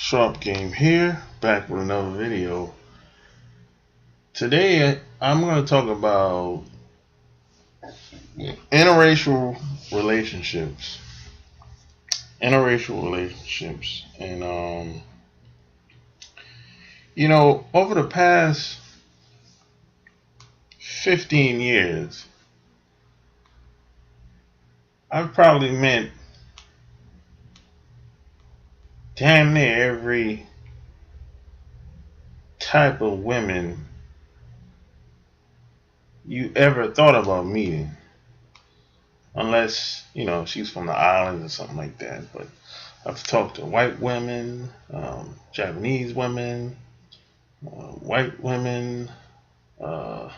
Sharp Game here, back with another video. Today I'm going to talk about interracial relationships. And over the past 15 years, I've probably met damn near every type of women you ever thought about meeting, unless she's from the islands or something like that. But I've talked to white women, Japanese women, white women, black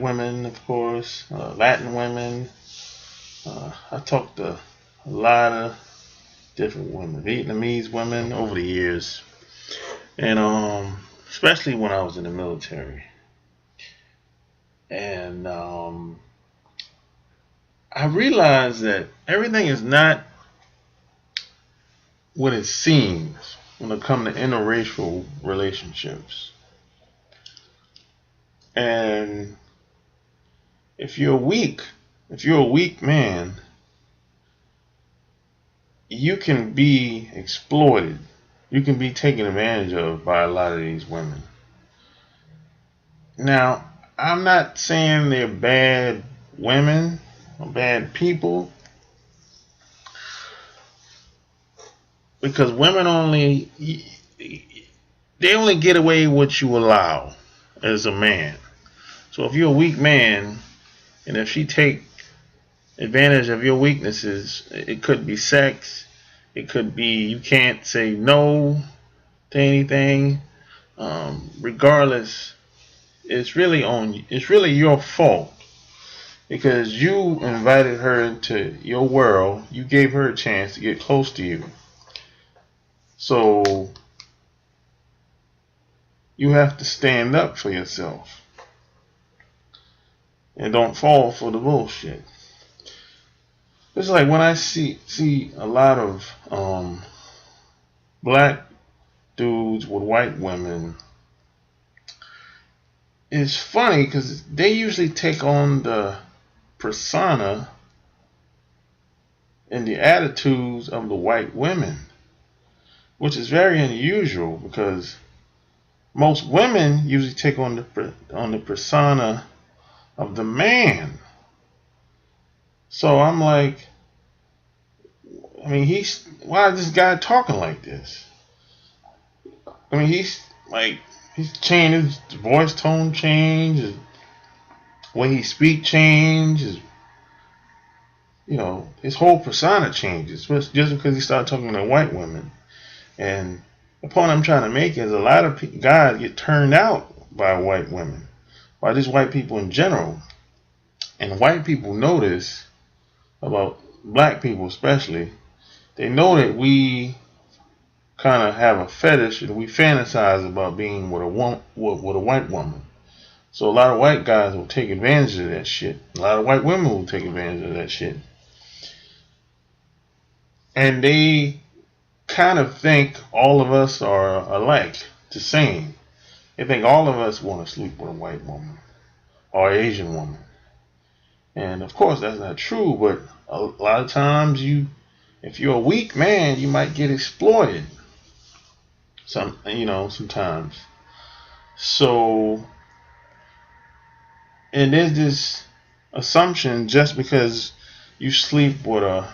women, of course, Latin women. I talked to a lot of different women, Vietnamese women over the years, and especially when I was in the military. And I realized that everything is not what it seems when it comes to interracial relationships. And if you're a weak man, you can be exploited. You can be taken advantage of by a lot of these women. Now, I'm not saying they're bad women or bad people, because women only get away with what you allow as a man. So if you're a weak man, and if she take advantage of your weaknesses, it could be sex, it could be you can't say no to anything. Regardless, it's really your fault, because you invited her into your world. You gave her a chance to get close to you. So you have to stand up for yourself and don't fall for the bullshit. It's like when I see a lot of black dudes with white women. It's funny because they usually take on the persona and the attitudes of the white women, which is very unusual, because most women usually take on the persona of the man. So I'm like, why is this guy talking like this? He's changed, his voice tone changed, his way he speak changed, his whole persona changes just because he started talking to white women. And the point I'm trying to make is a lot of guys get turned out by white women, by just white people in general. And white people know this about black people especially. They know that we kind of have a fetish, and we fantasize about being with a white woman. So a lot of white guys will take advantage of that shit. A lot of white women will take advantage of that shit. And they kind of think all of us are alike, the same. They think all of us want to sleep with a white woman or Asian woman. And of course that's not true, but a lot of times if you're a weak man, you might get exploited. Sometimes. So, and there's this assumption, just because you sleep with a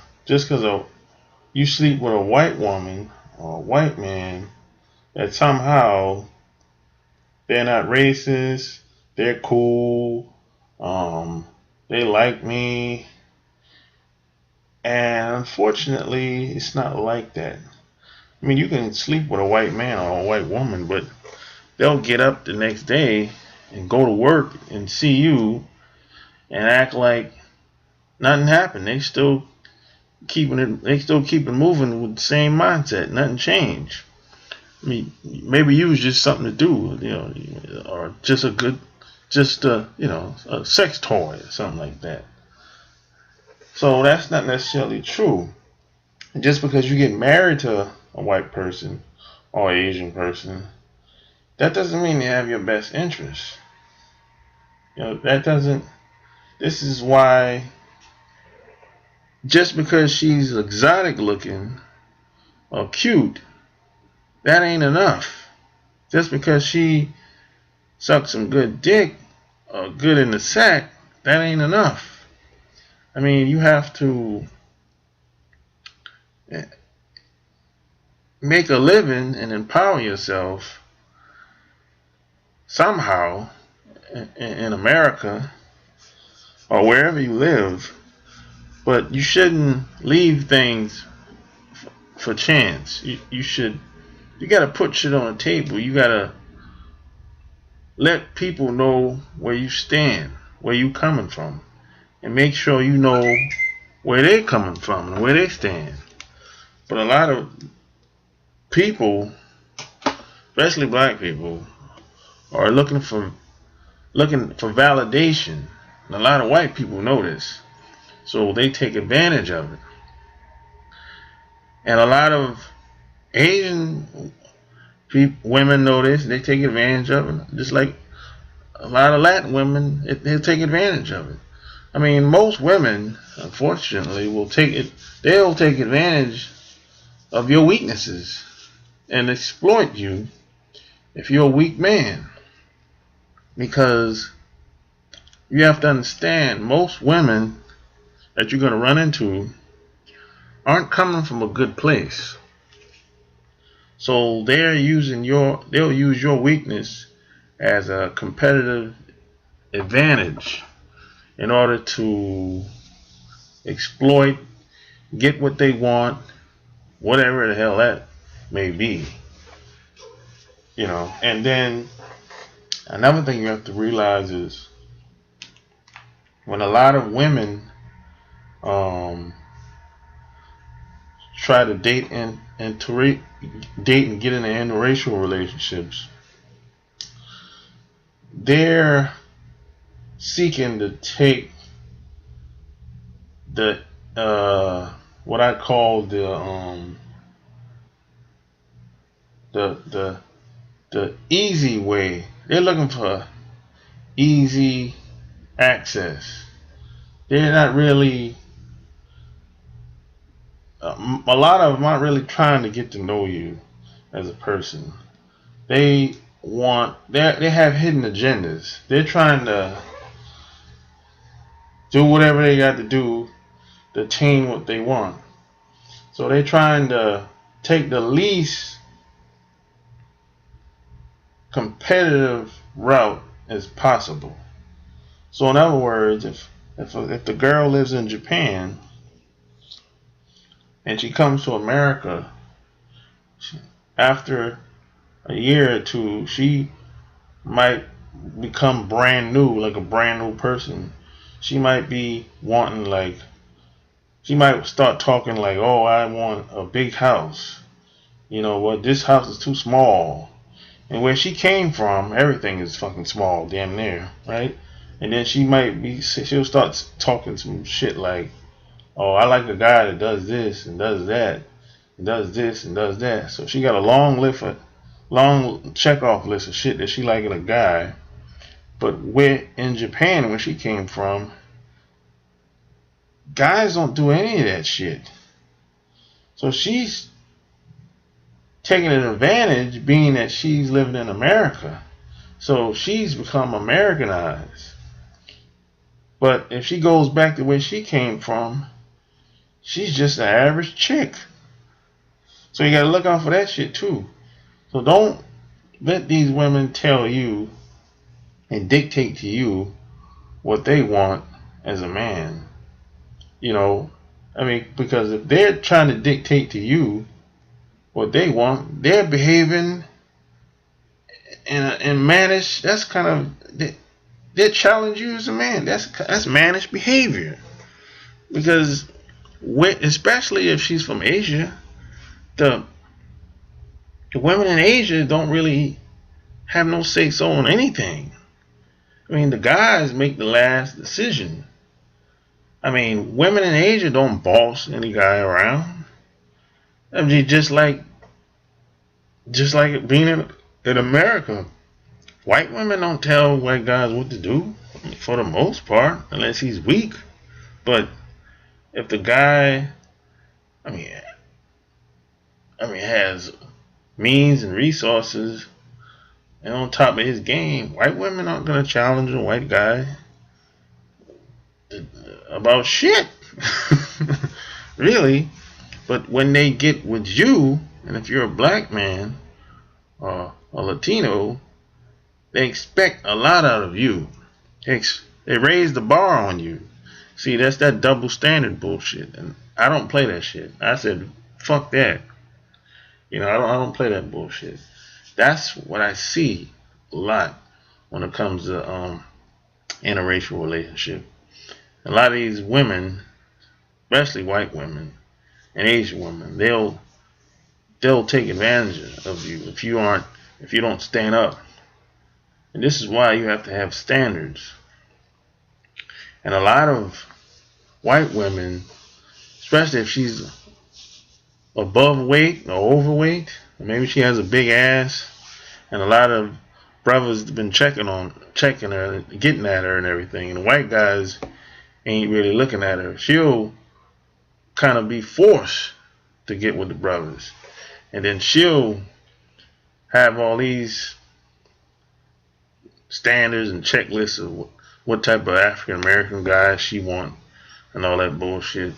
white woman or a white man, that somehow they're not racist, they're cool, they like me. And unfortunately, it's not like that. You can sleep with a white man or a white woman, but they'll get up the next day and go to work and see you and act like nothing happened. They still keep it moving with the same mindset. Nothing changed. Maybe you was just something to do, or just a sex toy or something like that. So that's not necessarily true. And just because you get married to a white person or Asian person, that doesn't mean they have your best interest. That doesn't. This is why, just because she's exotic looking or cute, that ain't enough. Just because she sucks some good dick or good in the sack, that ain't enough. I mean, you have to make a living and empower yourself somehow in America or wherever you live, but you shouldn't leave things for chance. You gotta put shit on the table. You gotta let people know where you stand, where you coming from, and make sure you know where they're coming from and where they stand. But a lot of people, especially black people, are looking for validation. And a lot of white people know this, so they take advantage of it. And a lot of Asian women know this; they take advantage of it. Just like a lot of Latin women, they take advantage of it. I mean, most women, unfortunately, will take it. They'll take advantage of your weaknesses and exploit you if you're a weak man. Because you have to understand, most women that you're going to run into aren't coming from a good place. So they'll use your weakness as a competitive advantage in order to exploit, get what they want, whatever the hell that may be. And then another thing you have to realize is when a lot of women try to date and get into interracial relationships, they're seeking to take the what I call the easy way. They're looking for easy access. They're not really. A lot of them aren't really trying to get to know you as a person. They have hidden agendas. They're trying to do whatever they got to do to attain what they want. So they're trying to take the least competitive route as possible. So in other words, if the girl lives in Japan and she comes to America, after a year or two, she might become brand new, like a brand new person. She might be wanting, she might start talking like, oh, I want a big house. This house is too small. And where she came from, everything is fucking small, damn near, right? And then she'll start talking some shit like, oh, I like a guy that does this and does that, and does this and does that. So she got a long check-off list of shit that she like in a guy. But in Japan, where she came from, guys don't do any of that shit. So she's taking an advantage, being that she's living in America. So she's become Americanized. But if she goes back to where she came from, she's just an average chick. So you gotta look out for that shit too. So don't let these women tell you and dictate to you what they want as a man. Because if they're trying to dictate to you what they want, they're behaving in mannish. That's kind of, they challenge you as a man. That's mannish behavior. Because especially if she's from Asia, the women in Asia don't really have no say so on anything. The guys make the last decision. Women in Asia don't boss any guy around. I mean, just like being in America, white women don't tell white guys what to do for the most part, unless he's weak. But if the guy, I mean, has means and resources, and on top of his game, white women aren't gonna challenge a white guy about shit, really. But when they get with you, and if you're a black man or a Latino, they expect a lot out of you. They raise the bar on you. See, that's that double standard bullshit, and I don't play that shit. I said, fuck that. I don't play that bullshit. That's what I see a lot when it comes to interracial relationship. A lot of these women, especially white women and Asian women, they'll take advantage of you if you don't stand up. And this is why you have to have standards. And a lot of white women, especially if she's above weight or overweight, or maybe she has a big ass, and a lot of brothers have been checking her, getting at her and everything, and the white guys ain't really looking at her, she'll kind of be forced to get with the brothers. And then she'll have all these standards and checklists of what type of African American guy she want and all that bullshit.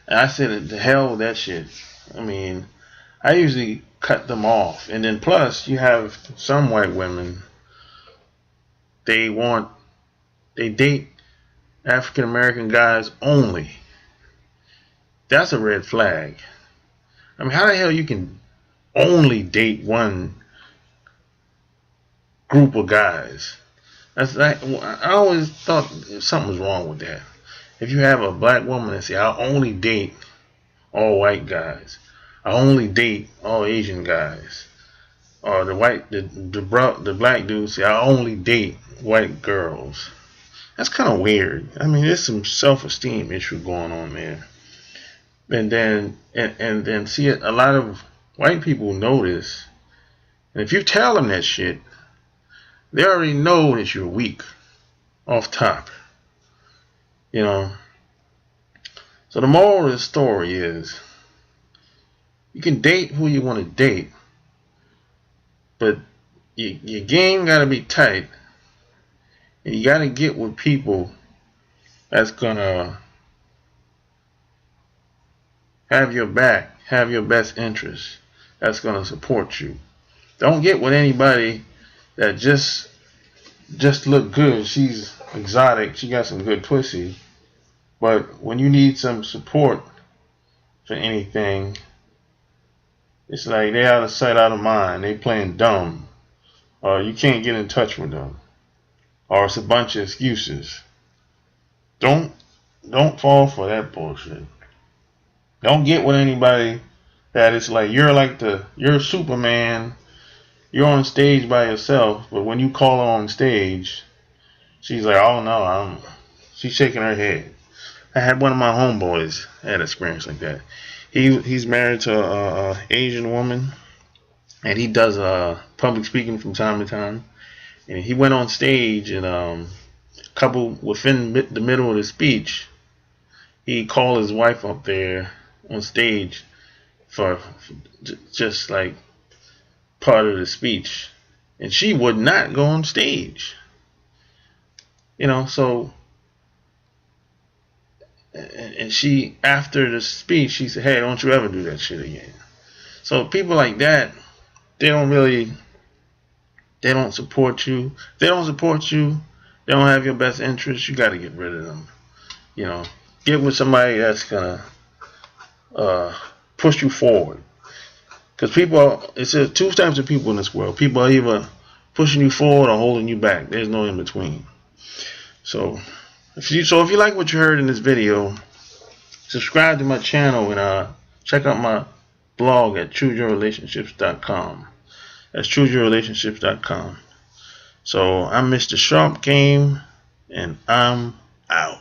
And I said, to hell with that shit. I mean, I usually cut them off. And then plus, you have some white women, they date African American guys only. That's a red flag. I mean, how the hell you can only date one group of guys? That's like, I always thought something was wrong with that. If you have a black woman and say, I only date all white guys, I only date all Asian guys, or the black dude say, I only date white girls. That's kind of weird. I mean, there's some self-esteem issue going on there. And then see, a lot of white people know this, and if you tell them that shit, they already know that you're weak off top. So the moral of the story is, you can date who you want to date, but your game got to be tight, and you got to get with people that's gonna have your back, have your best interests, that's gonna support you. Don't get with anybody that just look good. She's exotic, she got some good pussy, but when you need some support for anything, it's like they out of sight, out of mind. They playing dumb, or you can't get in touch with them, or it's a bunch of excuses. Don't fall for that bullshit. Don't get with anybody that it's like you're Superman, you're on stage by yourself, but when you call her on stage, she's like, oh no, she's shaking her head. I had one of my homeboys had experience like that. He's married to a Asian woman, and he does public speaking from time to time. And he went on stage, and couple within the middle of the speech, he called his wife up there on stage for just like part of the speech, and she would not go on stage. So. And she, after the speech, she said, hey, don't you ever do that shit again. So people like that, they don't support you. If they don't support you, they don't have your best interest, you got to get rid of them. Get with somebody that's going to push you forward. Because it's two types of people in this world. People are either pushing you forward or holding you back. There's no in between. So if you like what you heard in this video, subscribe to my channel and check out my blog at chooseyourrelationships.com. That's chooseyourrelationships.com. So I'm Mr. Sharp Game, and I'm out.